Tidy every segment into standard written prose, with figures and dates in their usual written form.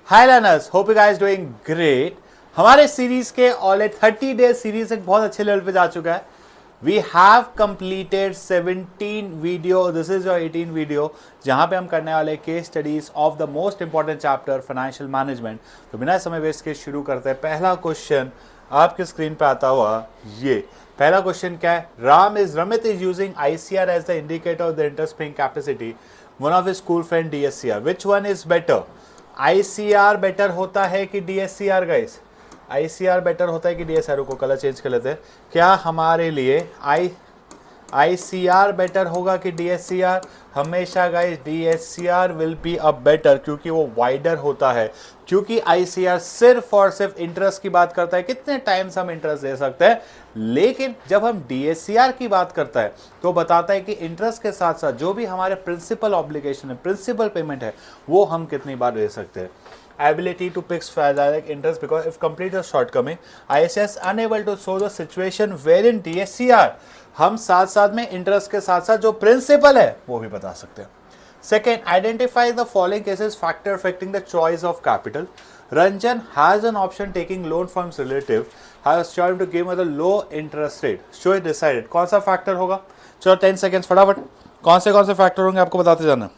Hi learners, hope you guys doing great. हमारे series के already 30 days series एक बहुत अच्छे लेवल पे जा चुका है। We have completed 17 video, this is your 18 video, जहां पे हम करने वाले case studies of the most important chapter financial management. तो बिना समय वेस्ट के शुरू करते हैं। पहला क्वेश्चन आपके स्क्रीन पे आता हुआ ये पहला क्वेश्चन क्या है? Ramit is using ICR as the indicator of the interest paying capacity. One of his school friend DSCR. Which one is better? ICR better होता है कि DSCR गाइस? ICR बेटर होता है कि DSCR? को कलर चेंज कर लेते हैं। क्या हमारे लिए ICR बेटर होगा कि DSCR? हमेशा guys DSCR will be a better, क्योंकि वो वाइडर होता है। क्योंकि ICR सिर्फ और सिर्फ इंटरेस्ट की बात करता है, कितने टाइम से हम इंटरेस्ट दे सकते हैं। लेकिन जब हम DSCR की बात करता है तो बताता है कि इंटरेस्ट के साथ साथ जो भी हमारे प्रिंसिपल ऑब्लिगेशन है, प्रिंसिपल पेमेंट है, वो हम कितनी बार दे सकते हैं। ability to fix direct interest because if complete a shortcoming, ICR is unable to show the situation wherein DSCR हम साथ साथ में इंटरेस्ट के साथ साथ जो प्रिंसिपल है वो भी बता सकते हैं। Second, identify the following cases factor affecting the choice of capital. Ranjan has an option taking loan from his relative, has chosen to give a low interest rate. So he decided कौन सा factor होगा? चलो 10 seconds फटाफट, कौन से factor होंगे आपको बताते जाना,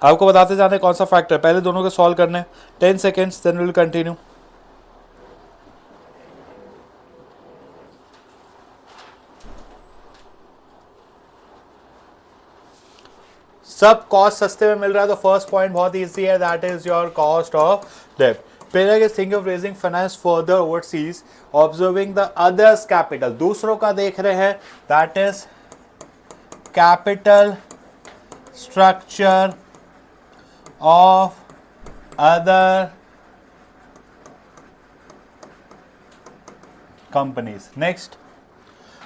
आपको बताते जाने कौन सा फैक्टर। पहले दोनों को सॉल्व करने, 10 सेकेंड्स, देन विल कंटिन्यू। सब कॉस्ट सस्ते में मिल रहा है तो फर्स्ट पॉइंट बहुत इजी है, that is your cost of debt. Perak is thinking of raising finance further overseas, observing the others capital. दूसरों का देख रहे हैं, that is capital structure of other companies. Next,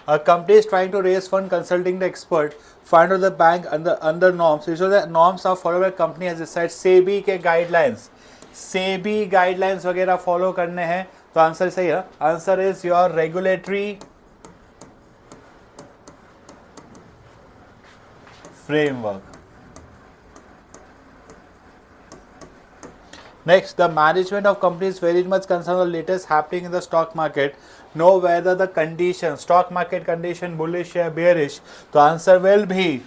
a company is trying to raise fund consulting the expert, find out the bank under norms. So the norms are followed by company has decided SEBI के guidelines, SEBI guidelines वगैरह follow करने हैं। तो answer सही है, answer is your regulatory framework. Next, the management of companies very much concerned with the latest happening in the stock market. Know whether the condition, stock market condition bullish या bearish. तो answer will be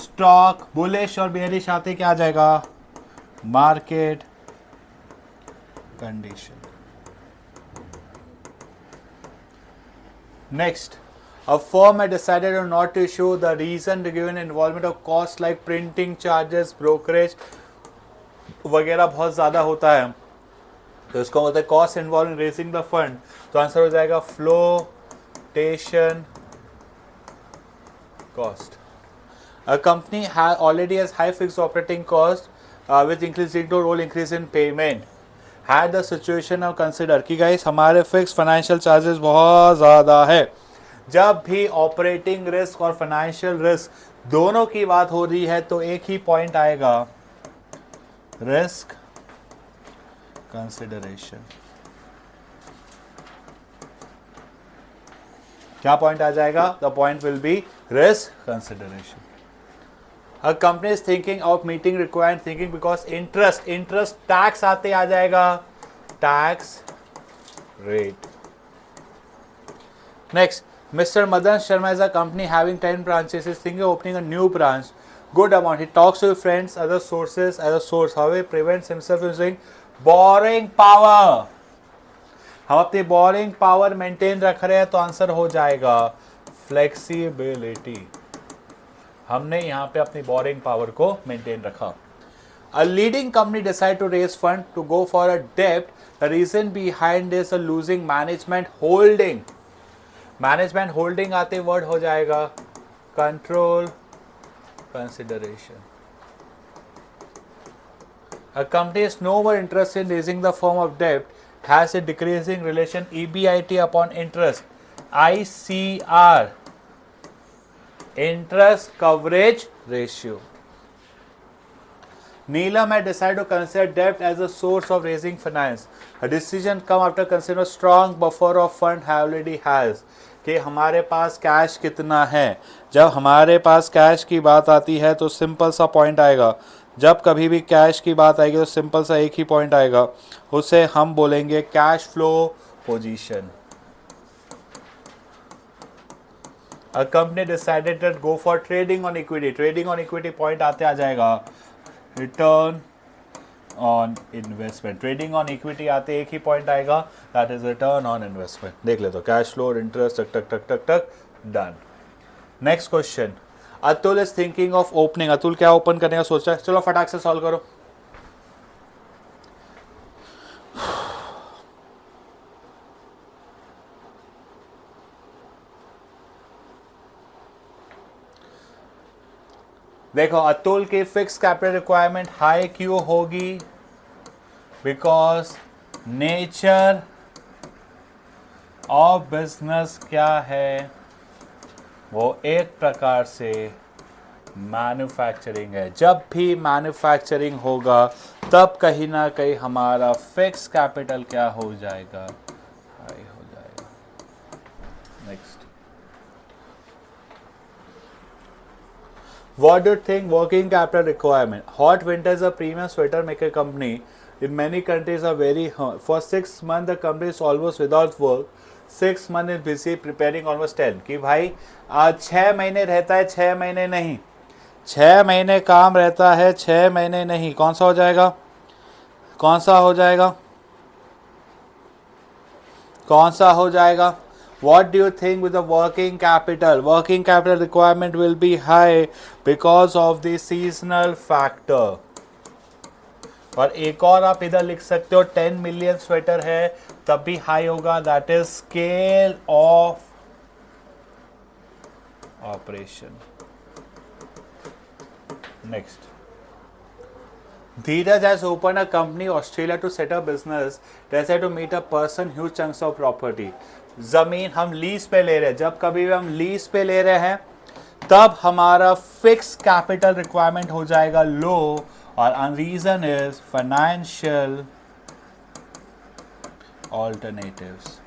stock bullish और bearish आते क्या आ जाएगा? Market condition. Next, a firm had decided not to issue the reason given involvement of costs like printing charges, brokerage वगैरह बहुत ज़्यादा होता है, तो इसको बोलते हैं cost involve in raising the fund. तो आंसर हो जाएगा flotation cost. A company already has high fixed operating cost with increasing to roll increase in payment, had the situation of consider कि गाइस हमारे फिक्स फाइनेंशियल चार्जेस बहुत ज़्यादा है। जब भी ऑपरेटिंग रिस्क और फाइनेंशियल रिस्क दोनों की बात हो रही है तो एक ही पॉइंट आएगा, रिस्क कंसिडरेशन। क्या पॉइंट आ जाएगा? The point will be risk consideration. A company is thinking of meeting required thinking because interest tax आते आ जाएगा, tax rate. Next, mister Madan Sharma is a company having 10 branches is thinking of opening a new branch. Good amount. He talks to friends, other sources as a source. However, he prevents himself from using borrowing power. हम अपनी borrowing power maintain रख रहे हैं तो answer हो जाएगा flexibility. हमने यहाँ पे अपनी borrowing power को maintain रखा। A leading company decide to raise fund to go for a debt. The reason behind is a losing management holding. Management holding आते word हो जाएगा control consideration. A company is no more interested in raising the form of debt, has a decreasing relation EBIT upon interest, ICR, interest coverage ratio. Neelam had decided to consider debt as a source of raising finance. A decision come after considering a strong buffer of fund already has. कि हमारे पास cash कितना है। जब हमारे पास cash की बात आती है तो सिंपल सा पॉइंट आएगा, जब कभी भी कैश की बात आएगी तो सिंपल सा एक ही पॉइंट आएगा, उसे हम बोलेंगे cash flow position. A company decided to go for trading on equity. Trading on equity point आते आ जाएगा return on investment. Trading on equity आते एक ही पॉइंट आएगा, that is return on investment. देख ले तो कैश फ्लो और इंटरेस्ट टक टक टक टक टक done. Next question, Atul is thinking of opening. Atul क्या ओपन करने का सोच रहा है? चलो फटाक से सॉल्व करो। देखो अतुल की फिक्स कैपिटल रिक्वायरमेंट हाई क्यों होगी? बिकॉज नेचर ऑफ बिजनेस क्या है? वो एक प्रकार से मैन्युफैक्चरिंग है। जब भी मैन्युफैक्चरिंग होगा तब कहीं ना कहीं हमारा फिक्स कैपिटल क्या हो जाएगा? हाई हो जाएगा। Next, what do you think working capital requirement? Hot winter is a premium sweater maker company in many countries are very hot. For 6 months the company is almost without work. 6 months is busy preparing almost 10. कि भाई आज 6 महीने रहता है, 6 महीने नहीं, 6 महीने काम रहता है, 6 महीने नहीं। कौन सा हो जाएगा? कौन सा हो जाएगा? कौन सा हो जाएगा? What do you think with the working capital? Working capital requirement will be high because of the seasonal factor. और एक और आप इधर लिख सकते हो 10 मिलियन स्वेटर है तब भी हाई होगा, that is scale of operation. Next, Dheeraj has opened a company Australia to set up business. Decided to meet a person huge chunks of property. जमीन हम लीज पे ले रहे हैं। जब कभी भी हम लीज पे ले रहे हैं तब हमारा फिक्स कैपिटल रिक्वायरमेंट हो जाएगा लो, और रीजन इज फाइनेंशियल ऑल्टरनेटिव्स।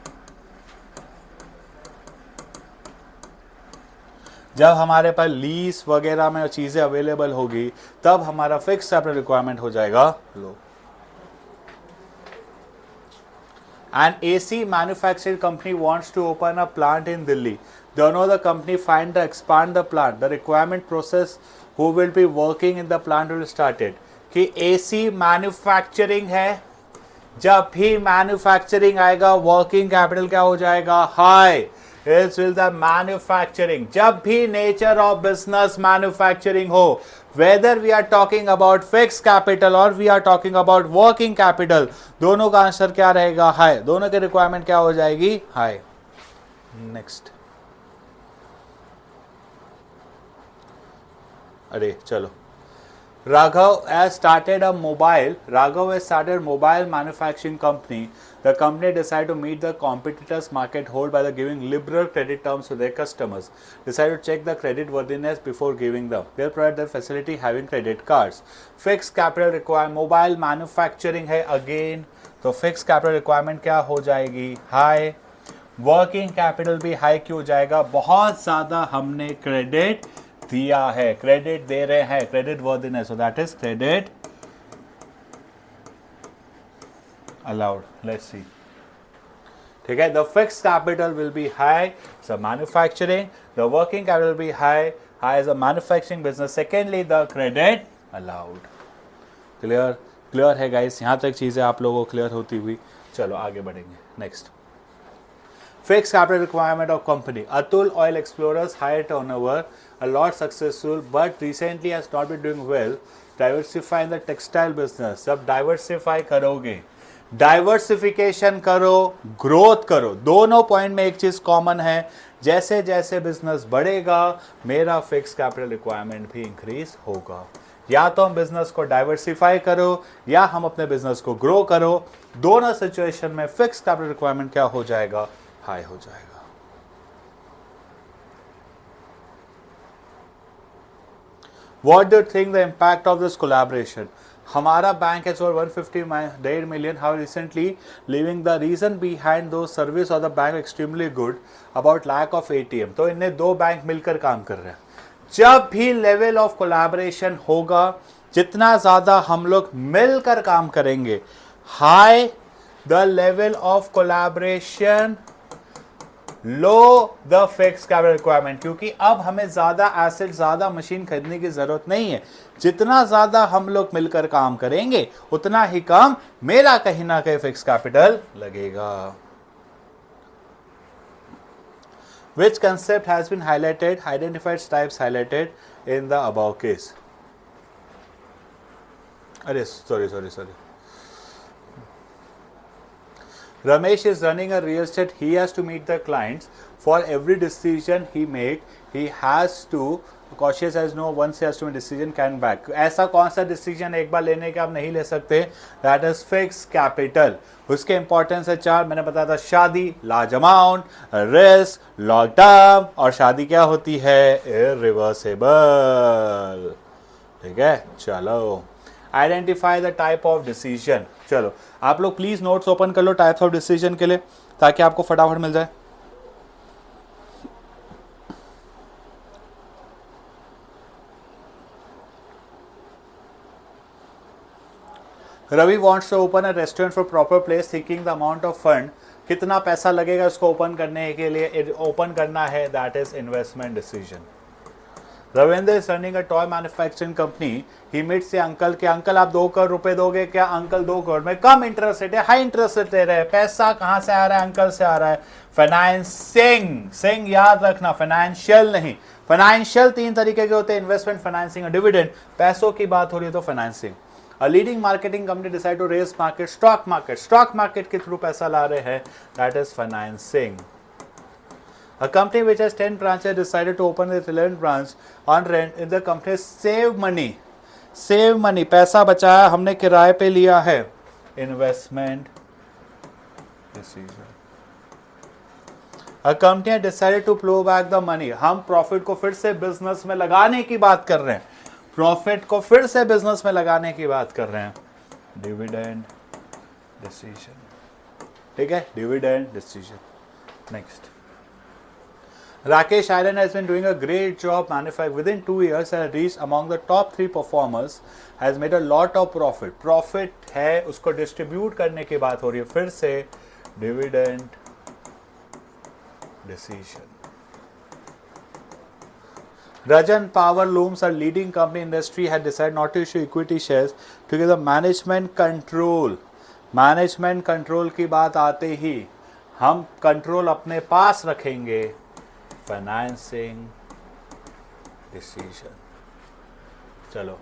जब हमारे पास लीज वगैरह में चीजें अवेलेबल होगी तब हमारा फिक्स कैपिटल रिक्वायरमेंट हो जाएगा लो। An AC manufacturing company wants to open a plant in Delhi. They know the company find to expand the plant. The requirement process who will be working in the plant will start it. कि AC manufacturing है, जब भी manufacturing आएगा working capital क्या हो जाएगा? High. It's will the manufacturing. जब भी नेचर ऑफ बिजनेस मैन्युफैक्चरिंग हो, whether we are talking about fixed capital or we are talking about working capital, दोनों का आंसर क्या रहेगा? हाई। दोनों की रिक्वायरमेंट क्या हो जाएगी? हाई। नेक्स्ट, अरे चलो, Raghav has started a mobile manufacturing company. The company decided to meet the competitors' market hold by giving liberal credit terms to their customers. Decided to check the credit worthiness before giving them. They'll provide their facility having credit cards. Fixed capital requirement, mobile manufacturing है again, तो fixed capital requirement क्या हो जाएगी? High. Working capital भी high क्यों जाएगा? बहुत ज़्यादा हमने credit दिया है, क्रेडिट दे रहे हैं, credit worthiness, so that is credit allowed. Let's see, ठीक है। The fixed capital will be high, so manufacturing, the working capital will be high, high is a manufacturing business. Secondly the credit allowed. Clear? Clear है guys? यहां तक चीजें आप लोगों को clear होती हुई, चलो आगे बढ़ेंगे। Next, fixed capital requirement of company. Atul Oil Explorers high turnover, a lot successful, but recently has not been doing well. Diversify in the textile business. जब diversify करोगे, diversification करो, growth करो, दोनों पॉइंट में एक चीज कॉमन है, जैसे जैसे बिजनेस बढ़ेगा मेरा फिक्स कैपिटल रिक्वायरमेंट भी इंक्रीज होगा। या तो हम बिजनेस को डाइवर्सिफाई करो या हम अपने बिजनेस को ग्रो करो, दोनों सिचुएशन में फिक्स कैपिटल रिक्वायरमेंट क्या हो जाएगा? हाई हो जाएगा। What do you think the impact of this collaboration? हमारा बैंक है और 150 million how recently leaving the reason behind those service of the bank extremely good about lack of ATM. तो इन्हें दो बैंक मिलकर काम कर रहे हैं। जब भी लेवल ऑफ कोलैबोरेशन होगा, जितना ज़्यादा हम लोग मिलकर काम करेंगे, high the level of collaboration, low the fix capital requirement, क्योंकि अब हमें ज़्यादा एसेट, ज़्यादा मशीन खरीदने की ज़रूरत नहीं है। जितना ज़्यादा हम लोग मिलकर काम करेंगे उतना ही कम मेरा कहीं ना कहीं फिक्स कैपिटल लगेगा। Which concept has been highlighted, identified types highlighted in the above case? अरे sorry. Ramesh is running a real estate. He has to meet the clients. For every decision he make, he has to cautious as no once he has to make decision can back. ऐसा कौन सा decision एक बार लेने के आप नहीं ले सकते? That is fixed capital. उसके इंपॉर्टेंस है 4, मैंने बताया था, शादी, large amount, risk, long term, और शादी क्या होती है? इरिवर्सिबल। ठीक है, चलो identify the type of decision. चलो आप लोग प्लीज नोट्स ओपन कर लो टाइप्स ऑफ डिसीजन के लिए, ताकि आपको फटाफट मिल जाए। Ravi wants to open a restaurant for proper place, thinking the amount of fund, कितना पैसा लगेगा इसको ओपन करने के लिए, ओपन करना है, that is investment decision. Ravindra is running a toy manufacturing company, he meets से अंकल के, अंकल आप 2 करोड़ रुपए दोगे क्या? अंकल 2 करोड़ में कम इंटरेस्ट रेट है, हाई इंटरेस्ट रेट ले रहे हैं। पैसा कहां से आ रहा है? अंकल से आ रहा है। फाइनेंसिंग, सिंग याद रखना, फाइनेंशियल नहीं। फाइनेंशियल 3 तरीके के होते हैं, इन्वेस्टमेंट, फाइनेंसिंग और डिविडेंड। पैसों की बात हो रही है तो financing. A leading marketing company decide to raise market, stock market के थ्रू पैसा ला रहे हैं, that is financing. A company which has 10 branches decided to open its 11th branch on rent. In the company save money, पैसा बचाया, हमने किराए पे लिया है, investment decision. A company has decided to plow back the money. हम profit को फिर से बिजनेस में लगाने की बात कर रहे हैं, प्रॉफिट को फिर से बिजनेस में लगाने की बात कर रहे हैं, डिविडेंड डिसीजन। ठीक है, dividend decision. Next, Rakesh Iron has been doing a great job manufacturing. Within 2 years has reached among the top 3 performers, has made a lot of profit. Profit है, उसको डिस्ट्रीब्यूट करने की बात हो रही है, फिर से dividend decision. Rajan Power Looms, a leading company industry, had decided not to issue equity shares to give the management control. Management control की बात आते ही हम कंट्रोल अपने पास रखेंगे, फाइनेंसिंग डिसीजन। चलो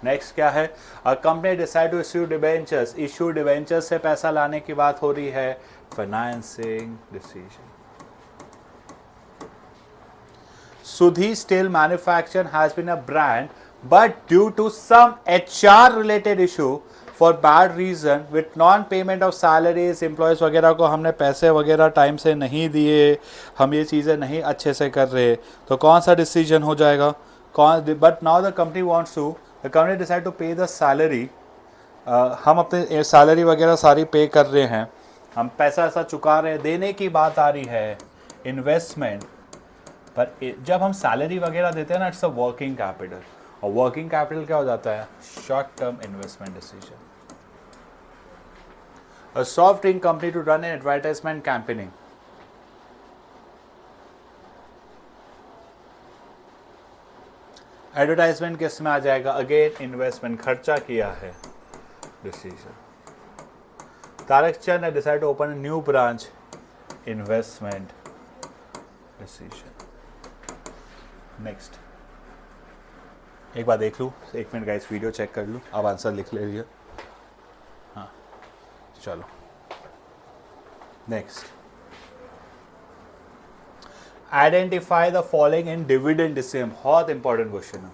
नेक्स्ट क्या है? A company decide to issue debentures, issue debentures से पैसा लाने की बात हो रही है, financing decision. Sudhi Steel Manufacturing has been a brand, but due to some HR related issue, for bad reason, with non-payment of salaries, employees वगैरह को हमने पैसे वगैरह टाइम से नहीं दिए, हम ये चीज़ें नहीं अच्छे से कर रहे, तो कौन सा डिसीजन हो जाएगा? But now the company wants to, the company decide to pay the salary. हम अपने सैलरी वगैरह सारी पे कर रहे हैं, हम पैसा ऐसा चुका रहे हैं, देने की बात आ रही है, इन्वेस्टमेंट। पर जब हम सैलरी वगैरह देते हैं ना, इट्स अ वर्किंग कैपिटल, और वर्किंग कैपिटल क्या हो जाता है? Short term investment decision. A soft drink company to run an advertisement campaigning, advertisement किस में आ जाएगा? अगेन इन्वेस्टमेंट, खर्चा किया है, डिसीजन। तारक चंद ने decide to open a new branch, investment decision. Next, एक बार देख लूँ, 1 मिनट गाइस, वीडियो चेक कर लूँ, अब आंसर लिख ले लिया। हाँ चलो next, identify the following in dividend decision. बहुत इंपॉर्टेंट क्वेश्चन है।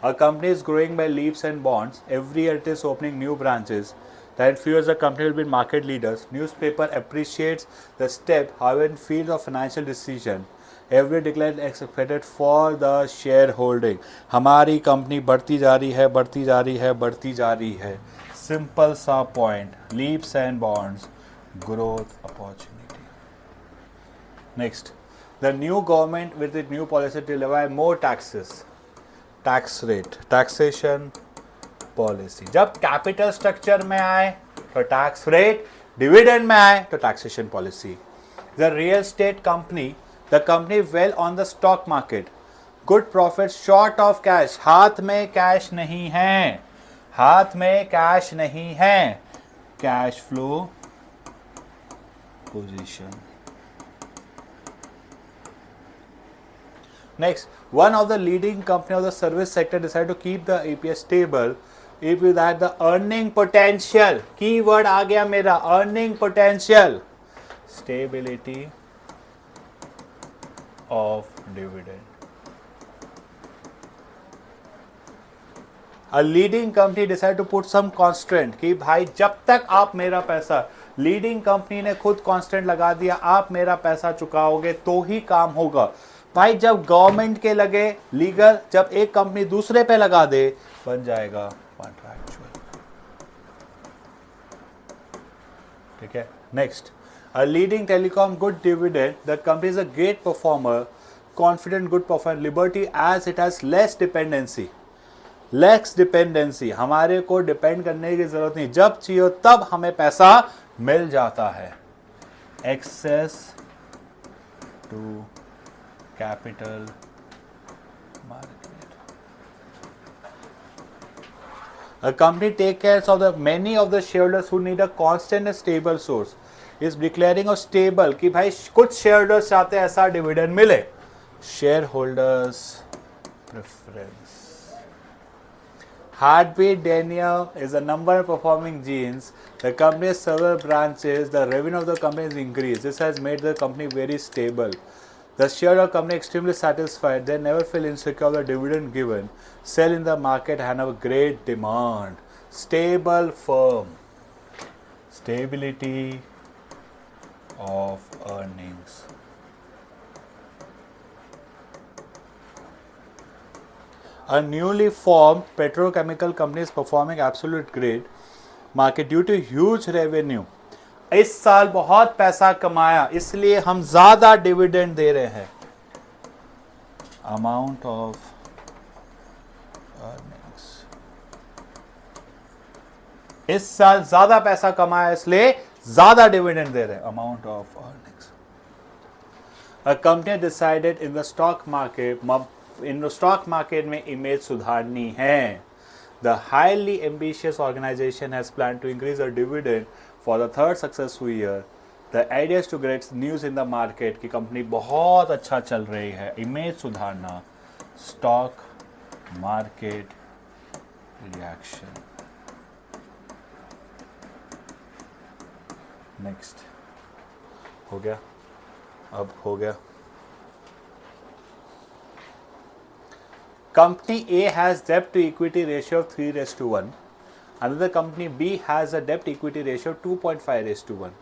A company is growing by leaps and bonds, every year it is opening new branches, that fears the company will be market leaders. Newspaper appreciates the step, however in field of financial decision every declared expected for the shareholding. हमारी company बढ़ती जा रही है, बढ़ती जा रही है, बढ़ती जा रही है। सिंपल सा point, leaps and bonds, growth opportunity. Next, the new government with its new policy to levy more taxes, tax rate, taxation policy. जब कैपिटल स्ट्रक्चर में आए तो टैक्स रेट, डिविडेंड में आए तो taxation policy. The real estate company, the company well on the stock market, good profit, short of cash, हाथ में cash नहीं है, हाथ में कैश नहीं है, cash flow position. Next, one of the leading company of the service sector decided to keep the EPS stable if that the earning potential, keyword आ गया मेरा, earning potential, stability of dividend. A leading company decided to put some constraint कि भाई जब तक आप मेरा पैसा, leading company ने खुद कांस्टेंट लगा दिया, आप मेरा पैसा चुकाओगे तो ही काम होगा। भाई जब गवर्नमेंट के लगे लीगल, जब एक कंपनी दूसरे पे लगा दे बन जाएगा कॉन्ट्रैक्चुअल। ठीक है, next, a leading telecom good dividend, the company is a great performer, confident good performer, liberty as it has less dependency, less dependency, हमारे को डिपेंड करने की जरूरत नहीं, जब चाहिए तब हमें पैसा मिल जाता है, access to capital market. A company take care of the many of the shareholders who need a constant and stable source. Is declaring of stable कि भाई कुछ shareholders चाहते हैं ऐसा डिविडेंड मिले, shareholders preference. Heartbeat Daniel is a number of performing genes. The company has several branches. The revenue of the company is increased. This has made the company very stable. The shareholder company extremely satisfied. They never feel insecure of the dividend given. Sell in the market and have a great demand. Stable firm. Stability of earnings. A newly formed petrochemical company is performing absolute great market due to huge revenue. इस साल बहुत पैसा कमाया इसलिए हम ज्यादा dividend दे रहे हैं. अमाउंट ऑफ अर्निंग्स, इस साल ज्यादा पैसा कमाया इसलिए ज्यादा डिविडेंड दे रहे हैं. Amount of earnings. A company decided in the stock market में इमेज सुधारनी है. The highly ambitious organization has planned to increase the dividend for the third successful year. The idea is to get news in the market कि company बहुत अच्छा चल रही है. Image सुधारना. Stock market reaction. Next हो गया. अब हो गया. Company A has debt to equity ratio of 3:1. Another company B has a debt equity ratio of 2.5:1.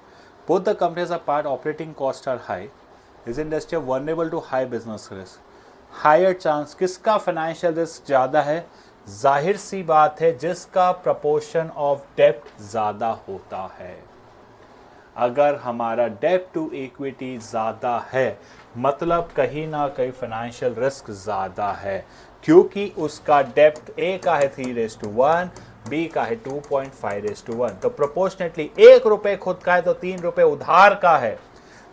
Both the companies are part operating costs are high. This industry are vulnerable to high business risk. Higher chance किसका financial risk ज़्यादा है? जाहिर सी बात है जिसका proportion of debt ज़्यादा होता है. अगर हमारा डेप्ट टू इक्विटी ज़्यादा है मतलब कहीं ना कहीं फाइनेंशियल रिस्क ज़्यादा है क्योंकि उसका डेप्ट ए का है 3:1, बी का है 2.5:1. तो प्रोपोर्शनेटली 1 रुपये खुद का है तो 3 रुपये उधार का है.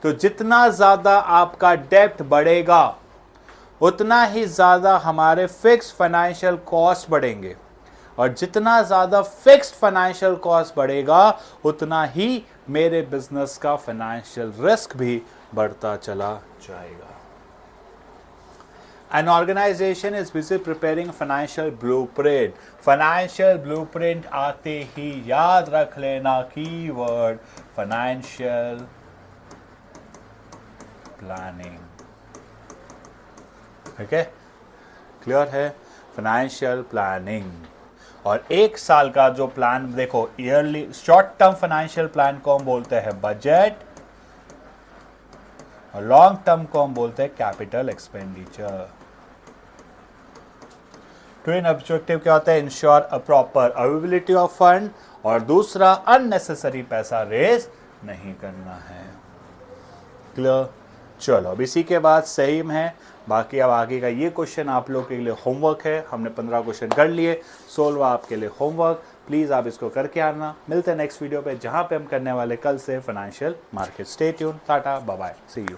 तो जितना ज़्यादा आपका डेप्ट बढ़ेगा उतना ही ज़्यादा हमारे फिक्स फाइनेंशियल कॉस्ट बढ़ेंगे और जितना ज़्यादा फिक्स्ड फाइनेंशियल कॉस्ट बढ़ेगा उतना ही मेरे बिजनेस का फाइनेंशियल रिस्क भी बढ़ता चला जाएगा. An organization is busy preparing financial blueprint. Financial blueprint आते ही याद रख लेना कीवर्ड financial planning. ठीक है, क्लियर है? Financial planning. और एक साल का जो प्लान देखो, yearly short term financial plan को हम बोलते हैं बजट और लॉन्ग टर्म को हम बोलते हैं कैपिटल एक्सपेंडिचर. ट्विन ऑब्जेक्टिव क्या होता है? Ensure a proper availability of fund और दूसरा अननेसेसरी पैसा रेज नहीं करना है. क्लियर? चलो अब इसी के बाद सेम है बाकी अब आगे का ये क्वेश्चन आप लोग के लिए होमवर्क है, हमने 15 क्वेश्चन कर लिए, 16वां आपके लिए होमवर्क, प्लीज़ आप इसको करके आना। मिलते हैं नेक्स्ट वीडियो पे जहाँ पे हम करने वाले कल से financial market. Stay tune, tata, bye bye, see you.